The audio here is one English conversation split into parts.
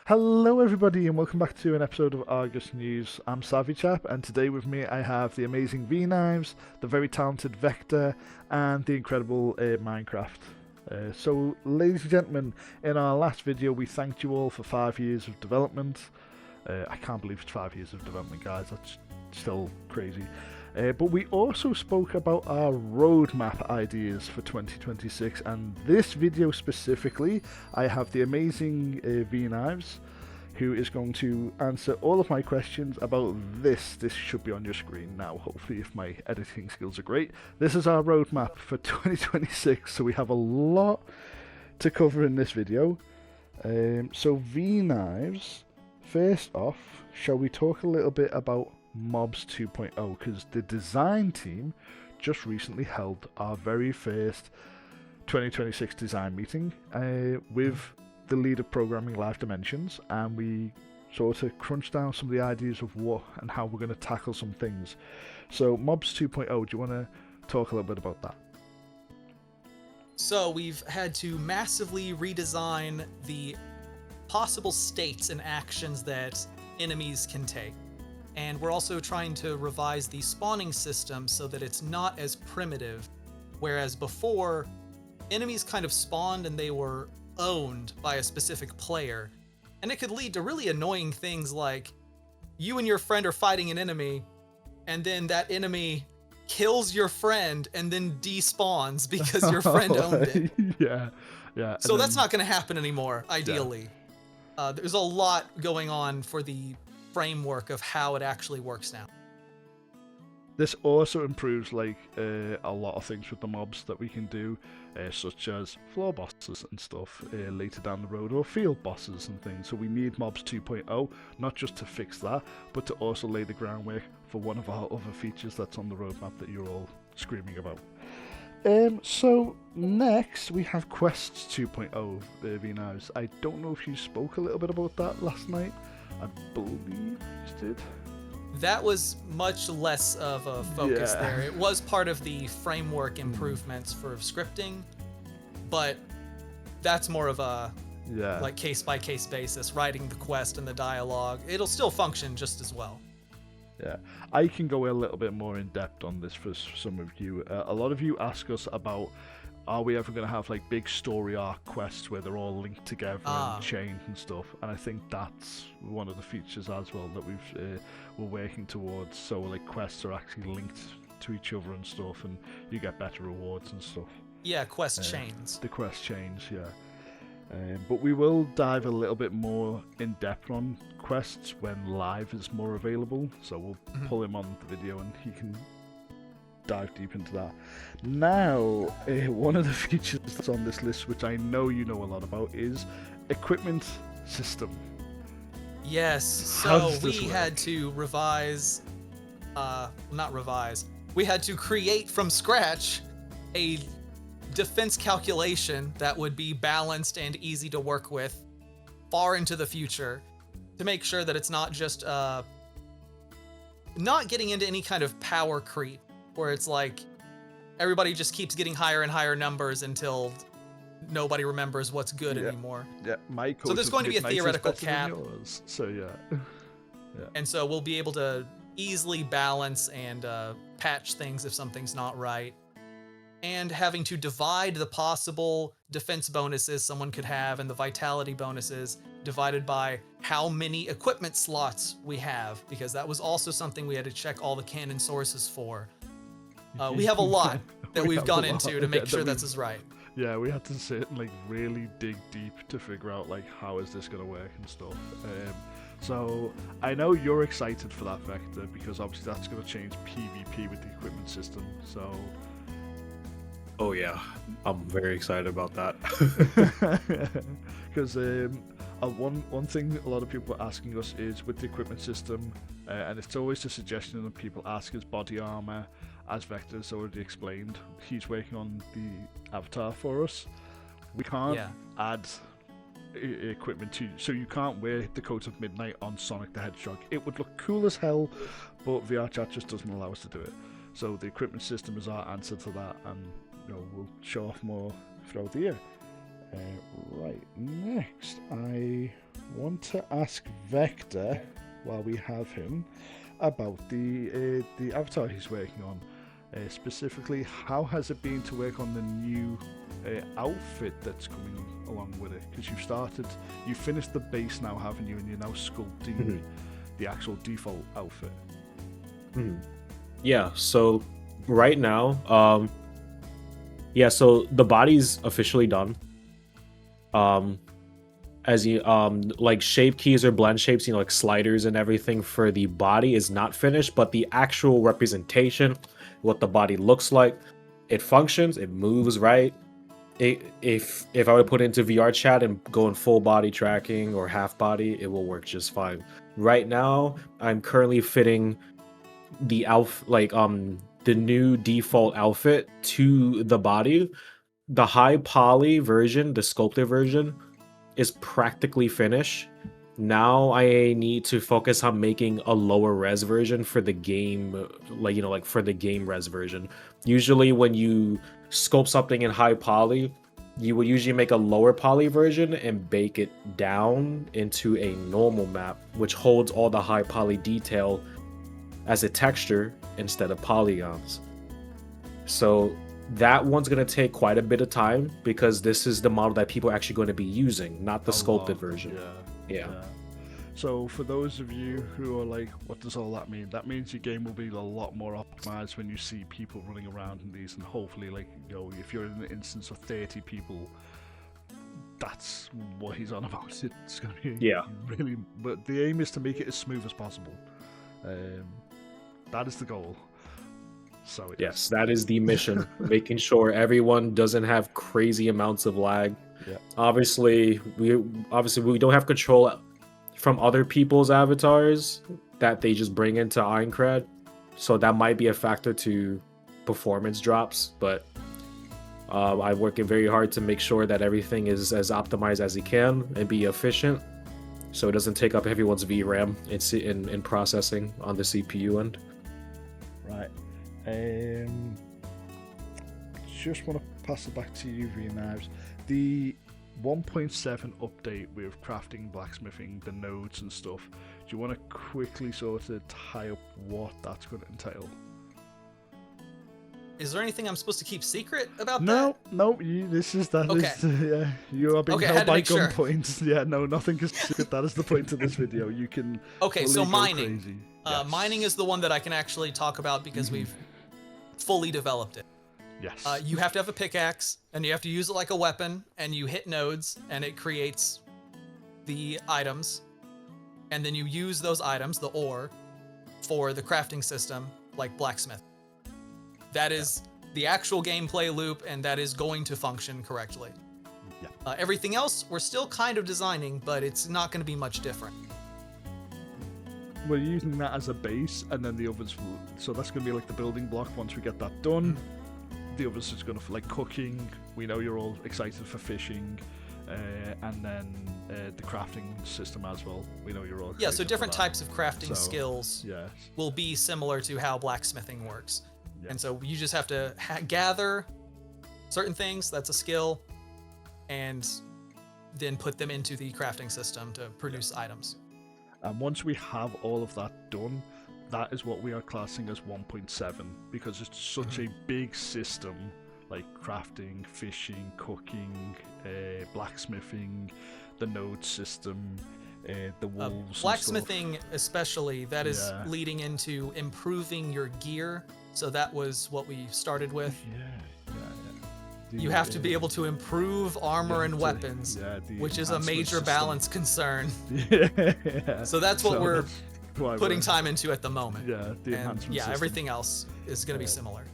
Hello, everybody, and welcome back to an episode of Argus News. I'm Savvy Chap, and today with me I have the amazing V Knives, the very talented Vector, and the incredible Minecraft. Ladies and gentlemen, in our last video we thanked you all for 5 years of development. I can't believe it's 5 years of development, guys. That's still crazy. But we also spoke about our roadmap ideas for 2026, and this video specifically, I have the amazing V Knives, who is going to answer all of my questions about this. This should be on your screen now, hopefully, if my editing skills are great. This is our roadmap for 2026, so we have a lot to cover in this video. So V Knives, first off, shall we talk a little bit about Mobs 2.0, because the design team just recently held our very first 2026 design meeting with the lead of programming Live Dimensions, and we sort of crunched down some of the ideas of what and how we're going to tackle some things. So Mobs 2.0, do you want to talk a little bit about that? So we've had to massively redesign the possible states and actions that enemies can take. And we're also trying to revise the spawning system so that it's not as primitive, whereas before, enemies kind of spawned and they were owned by a specific player. And it could lead to really annoying things like you and your friend are fighting an enemy, and then that enemy kills your friend and then despawns because your friend owned it. Yeah. So that's not going to happen anymore, ideally. Yeah. There's a lot going on for the framework of how it actually works now. This also improves a lot of things with the mobs that we can do, such as floor bosses and stuff later down the road, or field bosses and things. So we need Mobs 2.0, not just to fix that, but to also lay the groundwork for one of our other features that's on the roadmap that you're all screaming about. So next we have Quests 2.0, V Knives. I don't know if you spoke a little bit about that last night. I believe you did. That was much less of a focus there. It was part of the framework improvements for scripting, but that's more of a like case-by-case basis, writing the quest and the dialogue. It'll still function just as well. Yeah, I can go a little bit more in depth on this for some of you. A lot of you ask us about, are we ever going to have big story arc quests where they're all linked together and chained and stuff? And I think that's one of the features as well that we're working towards. So quests are actually linked to each other and stuff, and you get better rewards and stuff. Yeah, quest chains. The quest chains, yeah. But we will dive a little bit more in depth on quests when Live is more available. So we'll pull him on the video and he can dive deep into that. Now, one of the features that's on this list, which I know you know a lot about, is equipment system. Yes, so we had to revise, not revise, we had to create from scratch a defense calculation that would be balanced and easy to work with far into the future to make sure that it's not just not getting into any kind of power creep where it's like everybody just keeps getting higher and higher numbers until nobody remembers what's good anymore. Yeah, my code. So there's going to be a theoretical cap. So yeah. And so we'll be able to easily balance and patch things if something's not right. And having to divide the possible defense bonuses someone could have and the vitality bonuses divided by how many equipment slots we have, because that was also something we had to check all the canon sources for. We have a lot that we've gone into to make sure that's right. Yeah, we had to sit and really dig deep to figure out how is this going to work and stuff. So I know you're excited for that, Vector, because obviously that's going to change PvP with the equipment system. So. Oh yeah, I'm very excited about that. Because one thing a lot of people are asking us is with the equipment system, and it's always a suggestion that people ask, is body armor, as Vector's already explained. He's working on the avatar for us. We can't add equipment to, so you can't wear the coat of midnight on Sonic the Hedgehog. It would look cool as hell, but VRChat just doesn't allow us to do it. So the equipment system is our answer to that, and we'll show off more throughout the year. Right, next I want to ask Vector, while we have him, about the avatar he's working on. Specifically, how has it been to work on the new outfit that's coming along with it? Because you finished the base now, haven't you? And you're now sculpting the actual default outfit. Yeah, so right now, so the body's officially done. As you like shape keys or blend shapes, like sliders and everything for the body is not finished, but the actual representation, what the body looks like, it functions, it moves right. If I were to put it into VR chat and go in full body tracking or half body, it will work just fine. Right now, I'm currently fitting the the new default outfit to the body. The high poly version, the sculpted version, is practically finished. Now I need to focus on making a lower res version for the game, like for the game res version. Usually when you sculpt something in high poly, you would usually make a lower poly version and bake it down into a normal map, which holds all the high poly detail as a texture instead of polygons. So that one's going to take quite a bit of time because this is the model that people are actually going to be using, not the sculpted version. Yeah. So for those of you who are like, what does all that mean? That means your game will be a lot more optimized when you see people running around in these, and hopefully, if you're in an instance of 30 people, that's what he's on about. It's going to be really, but the aim is to make it as smooth as possible. That is the goal. So yes, that is the mission. Making sure everyone doesn't have crazy amounts of lag. Yeah. Obviously we don't have control from other people's avatars that they just bring into Aincrad, so that might be a factor to performance drops. But I'm working very hard to make sure that everything is as optimized as it can and be efficient, so it doesn't take up everyone's VRAM in processing on the CPU end. Right. Just want to pass it back to you, V-Knives. The 1.7 update with crafting, blacksmithing, the nodes and stuff. Do you want to quickly sort of tie up what that's going to entail? Is there anything I'm supposed to keep secret about that? No. Okay. You are being held by gunpoint. Sure. Yeah, no, nothing is secret. That is the point of this video. You can. Okay, so mining. Crazy. Yes. Mining is the one that I can actually talk about because we've fully developed it. Yes. You have to have a pickaxe, and you have to use it like a weapon, and you hit nodes, and it creates the items. And then you use those items, the ore, for the crafting system, like Blacksmith. That is the actual gameplay loop, and that is going to function correctly. Yeah. Everything else, we're still kind of designing, but it's not going to be much different. We're using that as a base, and then the others so that's going to be like the building block. Once we get that done, the others is going to like cooking. We know you're all excited for fishing, and then the crafting system as well. We know you're all excited. Yeah, so different types of crafting skills will be similar to how blacksmithing works. Yes. And so you just have to gather certain things, that's a skill, and then put them into the crafting system to produce items. And once we have all of that done, that is what we are classing as 1.7, because it's such a big system, like crafting, fishing, cooking, blacksmithing, the node system, the wolves. Blacksmithing especially, that is leading into improving your gear. So that was what we started with. You have to be able to improve armor and weapons, which is a major balance concern. So that's what we're putting time into at the moment. Everything else is going to be similar.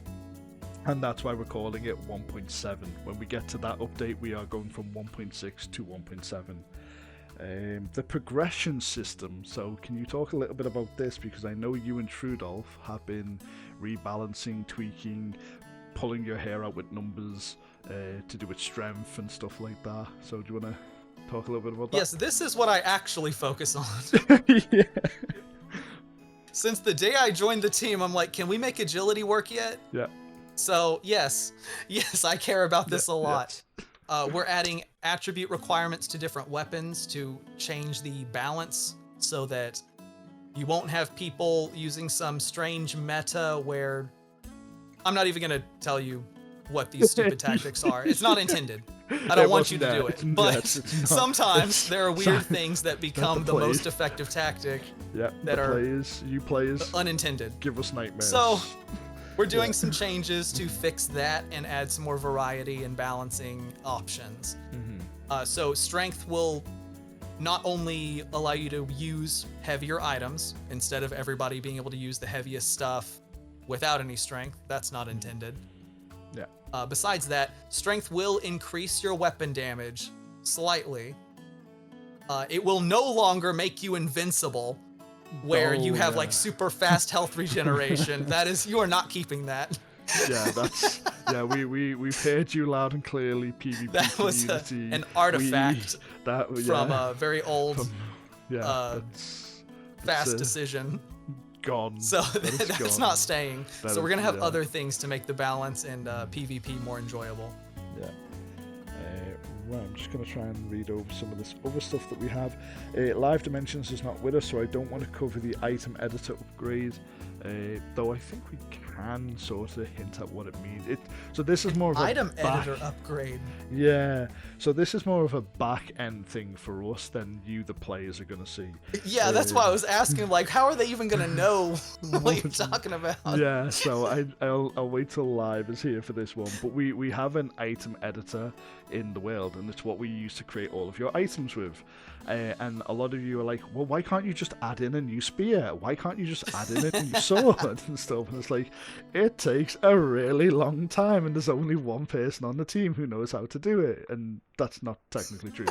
And that's why we're calling it 1.7. When we get to that update, we are going from 1.6 to 1.7. The progression system. So can you talk a little bit about this? Because I know you and Trudolf have been rebalancing, tweaking, pulling your hair out with numbers to do with strength and stuff like that. So do you want to talk a little bit about that? Yes, this is what I actually focus on. Since the day I joined the team, I'm like, can we make agility work yet? Yeah. So yes, I care about this a lot. We're adding attribute requirements to different weapons to change the balance so that you won't have people using some strange meta where I'm not even going to tell you what these stupid tactics are. It's not intended. I don't want you to do it. But sometimes there are weird things that become the most effective tactic that are you players unintended. Give us nightmares. So we're doing some changes to fix that and add some more variety and balancing options. So strength will not only allow you to use heavier items instead of everybody being able to use the heaviest stuff without any strength. That's not intended. Besides that, strength will increase your weapon damage slightly. It will no longer make you invincible, where you have like super fast health regeneration. You are not keeping that. We've heard you loud and clearly, PvP that was an artifact from a very old fast decision. Gone. So that's not staying. So we're gonna have other things to make the balance and PvP more enjoyable. Right, I'm just going to try and read over some of this other stuff that we have. Live Dimensions is not with us, so I don't want to cover the item editor upgrade, though I think we can sort of hint at what it means. So this is more of item editor upgrade. Yeah, so this is more of a back end thing for us than you, the players, are going to see. Yeah, that's why I was asking, like, how are they even going to know what you're talking about? Yeah, so I'll wait till Live is here for this one. But we have an item editor in the world, and it's what we use to create all of your items with. And a lot of you are like, well, why can't you just add in a new spear? Why can't you just add in a new sword and stuff? And it's like, it takes a really long time, and there's only one person on the team who knows how to do it. And that's not technically true,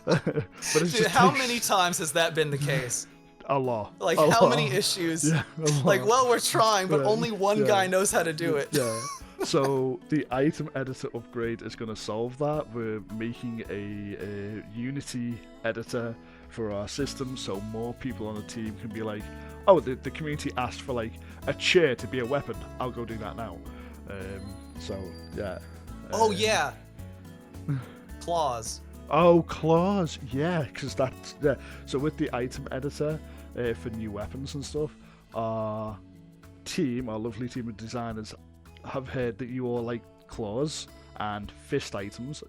but it's Dude, how many times has that been the case? A lot. Like, how many issues? Yeah, like, well, we're trying, but only one guy knows how to do it. Yeah. So the item editor upgrade is going to solve that. We're making a Unity editor for our system, so more people on the team can be like, oh, the community asked for like a chair to be a weapon. I'll go do that now. Oh yeah. Claws. Oh, claws. Yeah, because that's So with the item editor for new weapons and stuff, our lovely team of designers, have heard that you all like claws and fist items,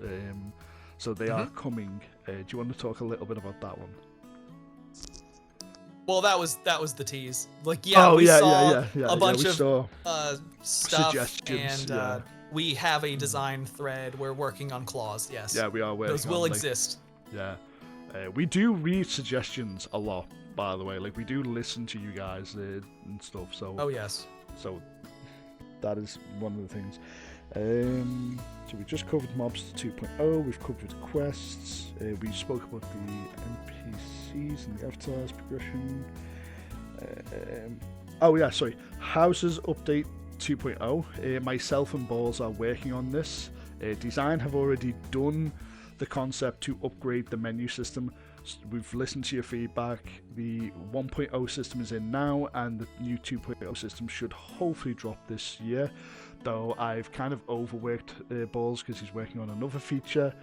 so they are coming. Do you want to talk a little bit about that one? Well, that was the tease. Like, we saw a bunch of stuff, suggestions, and we have a design thread. We're working on claws. Yes. Yeah, we are working. Those will exist. Yeah, we do read suggestions a lot, by the way. Like, we do listen to you guys and stuff. So. Oh yes. So. That is one of the things. So we just covered mobs 2.0, we've covered quests, we spoke about the NPCs and the avatars progression. Houses update 2.0. Myself and Balls are working on this. Design have already done the concept to upgrade the menu system. We've listened to your feedback. The 1.0 system is in now, and the new 2.0 system should hopefully drop this year. Though I've kind of overworked Balls because he's working on another feature,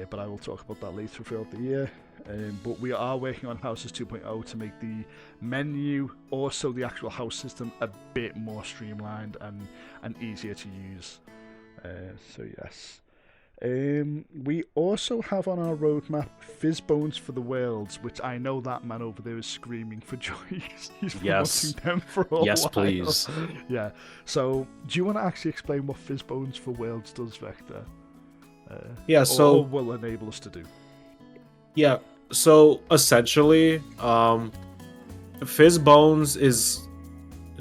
but I will talk about that later throughout the year. But we are working on Houses 2.0 to make the menu, also the actual house system, a bit more streamlined and easier to use. So yes. We also have on our roadmap Physbones for the Worlds, which I know that man over there is screaming for joy. He's been wanting them for a while. Yes, please. Yeah. So, do you want to actually explain what Physbones for Worlds does, Vector? Or will enable us to do? Yeah. So essentially, Physbones is,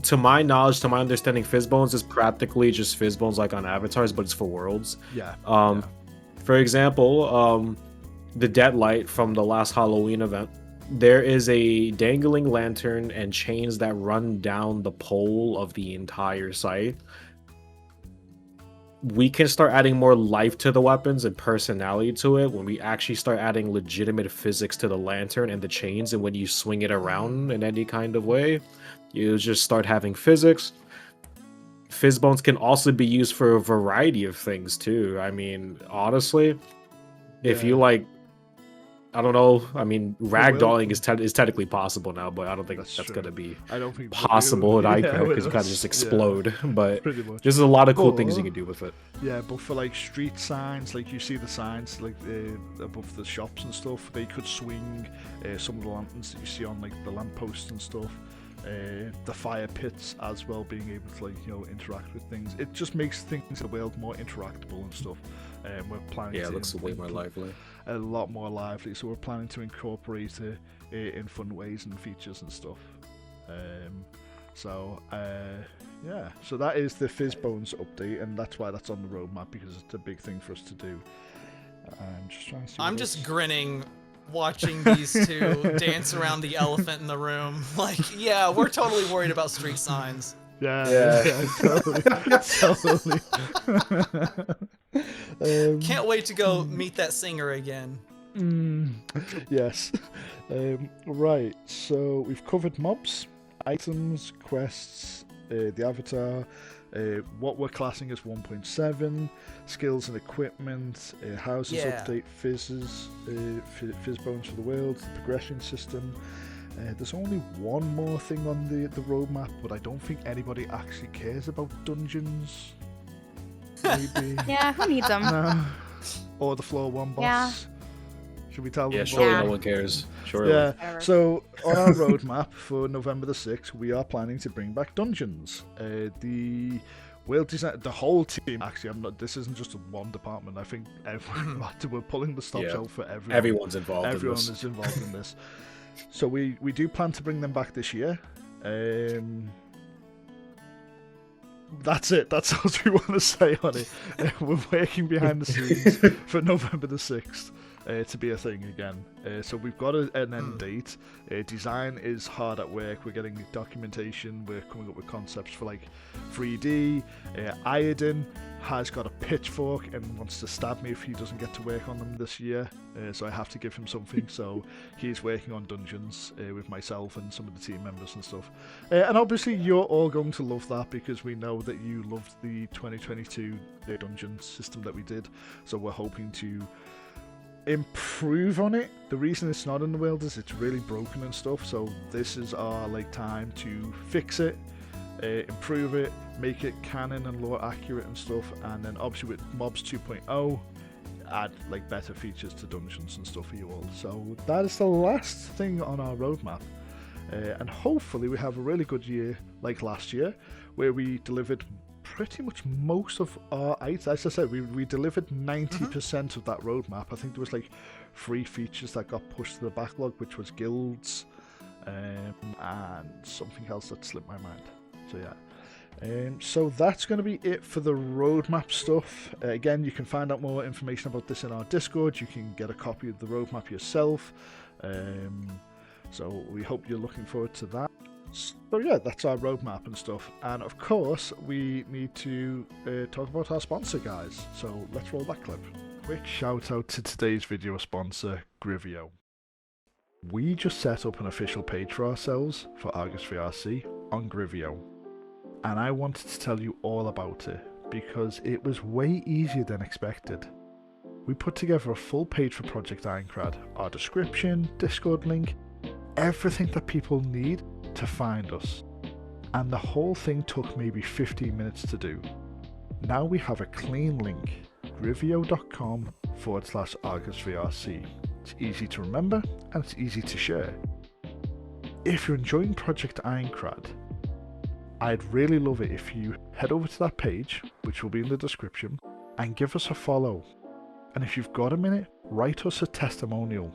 to my knowledge, to my understanding, Physbones is practically just Physbones like on avatars, but it's for worlds. Yeah. For example, the Deadlight from the last Halloween event, there is a dangling lantern and chains that run down the pole of the entire site. We can start adding more life to the weapons and personality to it when we actually start adding legitimate physics to the lantern and the chains, and when you swing it around in any kind of way, you just start having physics. Physbones can also be used for a variety of things too. I mean, honestly, if you Yeah. like, I don't know. I mean, ragdolling will. is technically possible now, but I don't think That's that's true. gonna be I don't think possible at yeah, Minecraft with because you kind of us, just yeah, explode. But pretty much. there's a lot of cool things you But- can do with it. Yeah, but for like street signs, like you see the signs like above the shops and stuff, they could swing some of the lanterns that you see on like the lampposts and stuff. The fire pits as well, being able to like interact with things. It just makes things in the world more interactable and stuff. We're planning Yeah, to it looks way more lively. a lot more lively. So we're planning to incorporate it in fun ways and features and stuff. Yeah, so that is the Physbones update, and that's why that's on the roadmap, because it's a big thing for us to do. I'm just trying to see. I'm just grinning watching these two dance around the elephant in the room. Like, yeah, we're totally worried about street signs. Yeah, totally. Can't wait to go meet that singer again. Yes. Right, so we've covered mobs, items, quests, the avatar, what we're classing as 1.7, skills and equipment, houses Yeah. update, Physbones for the world, the progression system. There's only one more thing on the roadmap, but I don't think anybody actually cares about dungeons. Maybe. Yeah, who needs them? No. Or the floor one boss. Yeah. Should we tell them? Yeah, surely Yeah. no one cares. Surely. Yeah. Whatever. So on our roadmap for November the 6th, we are planning to bring back dungeons. The world design, the whole team. Actually, I'm not. This isn't just one department. I think everyone. We're pulling the stops Yeah. out for everyone. Everyone's involved Everyone in this. is involved in this. So we do plan to bring them back this year. That's it. That's all we want to say on it. We're working behind the scenes for November the 6th to be a thing again. So we've got an end date. Design is hard at work. We're getting documentation. We're coming up with concepts for like 3D. Iodine has got a pitchfork and wants to stab me if he doesn't get to work on them this year. So I have to give him something. So he's working on dungeons with myself and some of the team members and stuff. And obviously you're all going to love that because we know that you loved the 2022 dungeon system that we did. So we're hoping to improve on it. The reason it's not in the world is it's really broken and stuff. So this is our like time to fix it, improve it, make it canon and lore accurate and stuff. And then obviously with mobs 2.0, add like better features to dungeons and stuff for you all. So that is the last thing on our roadmap. And hopefully we have a really good year like last year, where we delivered pretty much most of our items. As I said, we delivered 90% of that roadmap. I think there was like 3 features that got pushed to the backlog, which was guilds and something else that slipped my mind. So yeah. So that's going to be it for the roadmap stuff. Again, you can find out more information about this in our Discord. You can get a copy of the roadmap yourself. So we hope you're looking forward to that. So yeah, that's our roadmap and stuff. And of course, we need to talk about our sponsor, guys. So let's roll that clip. Quick shout out to today's video sponsor, Grivio. We just set up an official page for ourselves for Argus3RC on Grivio. And I wanted to tell you all about it because it was way easier than expected. We put together a full page for Project Ironcrad, our description, Discord link, everything that people need to find us. And the whole thing took maybe 15 minutes to do. Now we have a clean link, grivio.com/Argus3RC. It's easy to remember and it's easy to share. If you're enjoying Project Ironcrad, I'd really love it if you head over to that page, which will be in the description, and give us a follow. And if you've got a minute, write us a testimonial.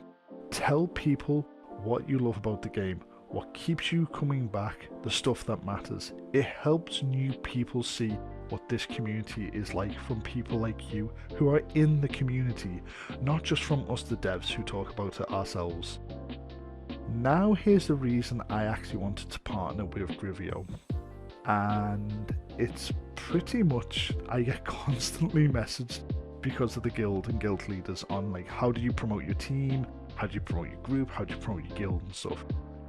Tell people what you love about the game, what keeps you coming back, the stuff that matters. It helps new people see what this community is like from people like you who are in the community, not just from us the devs who talk about it ourselves. Now here's the reason I actually wanted to partner with Grivio. And it's pretty much, I get constantly messaged because of the guild and guild leaders on like, how do you promote your team? How do you promote your group? How do you promote your guild and stuff?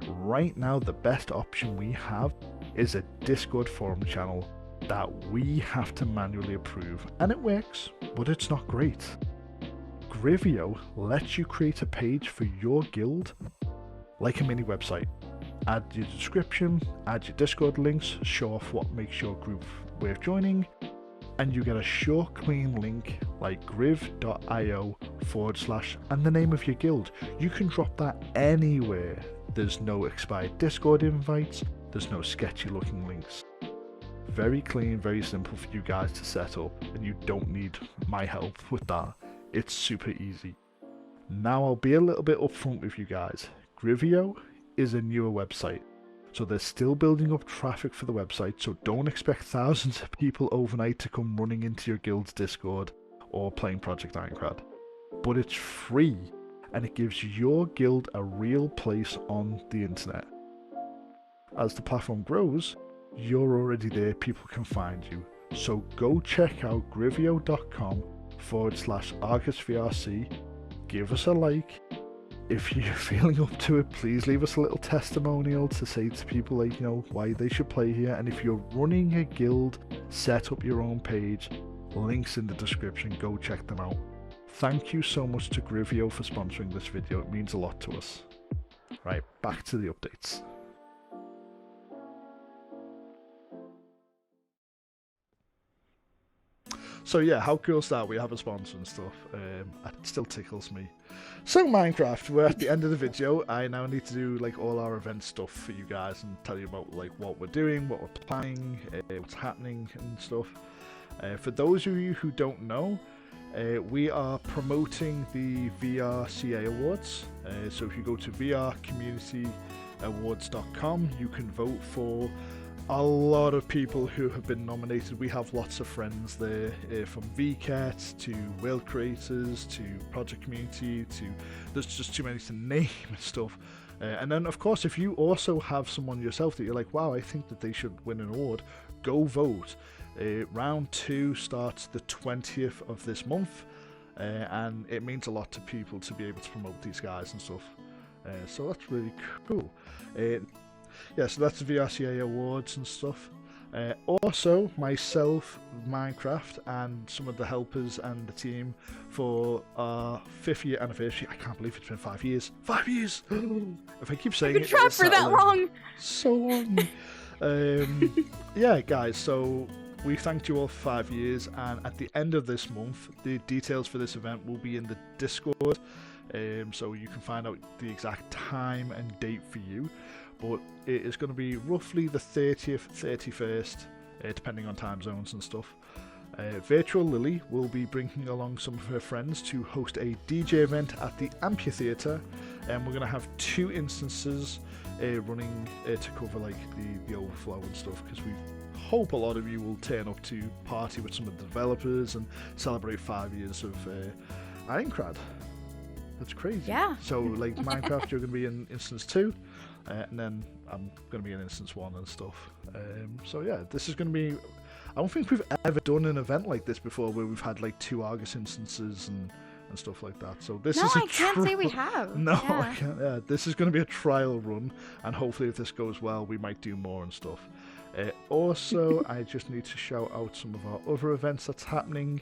Right now, the best option we have is a Discord forum channel that we have to manually approve, and it works, but it's not great. Grivio lets you create a page for your guild like a mini website. Add your description, add your Discord links, show off what makes your group worth joining, and you get a short, clean link like griv.io/ and the name of your guild. You can drop that anywhere. There's no expired Discord invites, there's no sketchy looking links. Very clean, very simple for you guys to set up, and you don't need my help with that. It's super easy. Now I'll be a little bit upfront with you guys. Grivio is a newer website, so they're still building up traffic for the website, so don't expect thousands of people overnight to come running into your guild's Discord or playing Project Ironclad. But it's free, and it gives your guild a real place on the internet. As the platform grows, you're already there, people can find you. So go check out grivio.com/ArgusVRC, give us a like. If you're feeling up to it, please leave us a little testimonial to say to people, like, why they should play here. And if you're running a guild, set up your own page, links in the description, go check them out. Thank you so much to Grivio for sponsoring this video, it means a lot to us. Right, back to the updates. So yeah, how cool is that? We have a sponsor and stuff. It still tickles me. So Minecraft, we're at the end of the video. I now need to do like all our event stuff for you guys and tell you about like what we're doing, what we're planning, what's happening and stuff. For those of you who don't know, we are promoting the VrCA Awards. So if you go to vrcommunityawards.com, you can vote for a lot of people who have been nominated. We have lots of friends there, from VCAT to World Creators to Project Community to, there's just too many to name and stuff. And then of course, if you also have someone yourself that you're like, wow, I think that they should win an award, go vote. Round 2 starts the 20th of this month, and it means a lot to people to be able to promote these guys and stuff. So that's really cool. Yeah, so that's the VrCA Awards and stuff. Also, myself, Minecraft, and some of the helpers and the team for our 5th year anniversary. I can't believe it's been 5 years. 5 years! If I keep saying it, You've been trapped for that long! So long! Yeah, guys, so we thanked you all for 5 years, and at the end of this month, the details for this event will be in the Discord, so you can find out the exact time and date for you. But it is going to be roughly the 30th, 31st, depending on time zones and stuff. Virtual Lily will be bringing along some of her friends to host a DJ event at the Amphitheatre, and we're going to have 2 instances running to cover like the overflow and stuff, because we hope a lot of you will turn up to party with some of the developers and celebrate 5 years of Ironclad. That's crazy. Yeah. So like Minecraft, you're going to be in instance 2. And then I'm going to be in instance 1 and stuff. So yeah, this is going to be... I don't think we've ever done an event like this before where we've had like 2 Argus instances and stuff like that. So this is I can't say we have. No, Yeah. I can't. Yeah, this is going to be a trial run, and hopefully if this goes well, we might do more and stuff. Also, I just need to shout out some of our other events that's happening.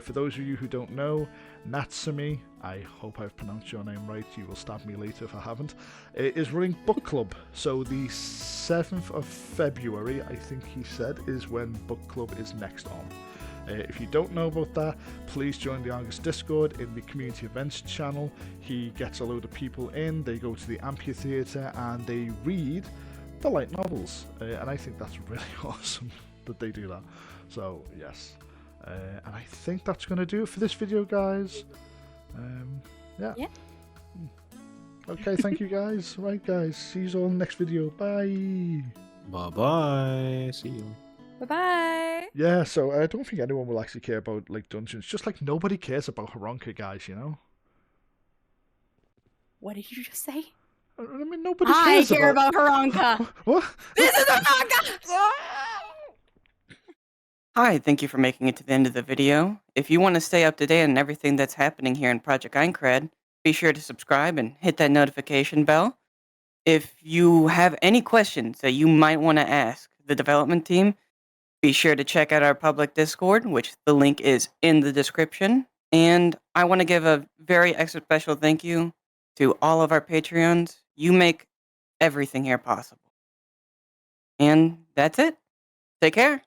For those of you who don't know, Natsumi, I hope I've pronounced your name right, you will stab me later if I haven't, is running Bookclub. So the 7th of February, I think he said, is when Bookclub is next on. If you don't know about that, please join the Argus Discord in the community events channel. He gets a load of people in, they go to the amphitheatre and they read the light novels, and I think that's really awesome that they do that. So yes, and I think that's going to do it for this video, guys. Yeah. Okay, thank you guys. Right guys, see you all in the next video. Bye. Bye bye. See you. Bye-bye! Yeah, so I don't think anyone will actually care about like dungeons. Just like nobody cares about Haronka, guys, you know? What did you just say? I mean, nobody I cares care about Haronka! What? This is Haronka! Hi, thank you for making it to the end of the video. If you want to stay up to date on everything that's happening here in Project Ironclad, be sure to subscribe and hit that notification bell. If you have any questions that you might want to ask the development team, Be sure to check out our public Discord, which the link is in the description. And I want to give a very extra special thank you to all of our Patreons. You make everything here possible. And that's it. Take care.